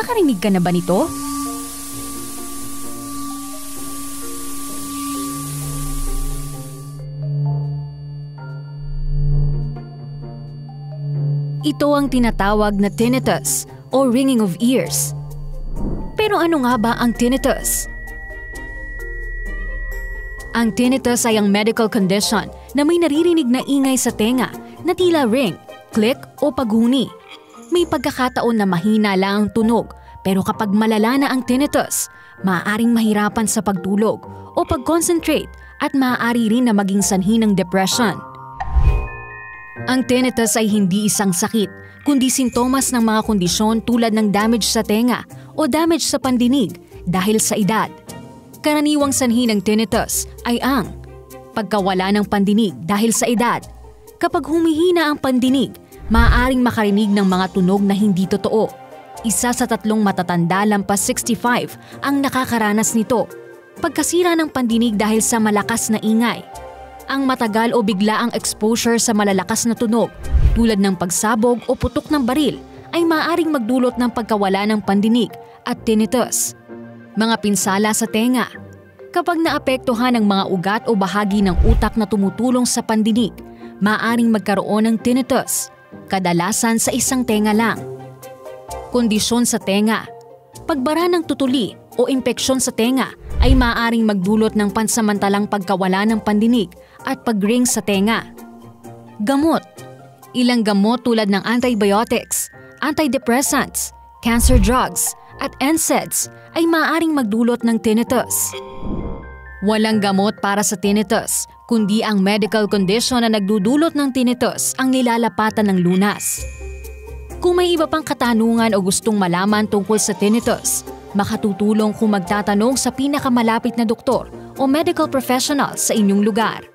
Nakarinig ka na ba nito? Ito ang tinatawag na tinnitus o ringing of ears. Pero ano nga ba ang tinnitus? Ang tinnitus ay ang medical condition na may naririnig na ingay sa tenga na tila ring, click o paghuni. May pagkakataon na mahina lang ang tunog, pero kapag malala na ang tinnitus, maaaring mahirapan sa pagtulog o pag-concentrate at maaari rin na maging sanhi ng depression. Ang tinnitus ay hindi isang sakit, kundi sintomas ng mga kondisyon tulad ng damage sa tenga o damage sa pandinig dahil sa edad. Karaniwang sanhi ng tinnitus ay ang pagkawala ng pandinig dahil sa edad. Kapag humihina ang pandinig, maaaring makarinig ng mga tunog na hindi totoo. Isa sa 3 matatanda lampas 65 ang nakakaranas nito. Pagkasira ng pandinig dahil sa malakas na ingay. Ang matagal o biglaang exposure sa malalakas na tunog tulad ng pagsabog o putok ng baril ay maaaring magdulot ng pagkawala ng pandinig at tinnitus. Mga pinsala sa tenga. Kapag naapektuhan ang mga ugat o bahagi ng utak na tumutulong sa pandinig, maaaring magkaroon ng tinnitus, kadalasan sa isang tenga lang. Kondisyon sa tenga. Pagbara ng tutuli o impeksyon sa tenga ay maaaring magdulot ng pansamantalang pagkawala ng pandinig at pag-ring sa tenga. Gamot. Ilang gamot tulad ng antibiotics, antidepressants, cancer drugs, at NSAIDs ay maaaring magdulot ng tinnitus. Walang gamot para sa tinnitus, kundi ang medical condition na nagdudulot ng tinnitus ang nilalapatan ng lunas. Kung may iba pang katanungan o gustong malaman tungkol sa tinnitus, makatutulong kung magtatanong sa pinakamalapit na doktor o medical professional sa inyong lugar.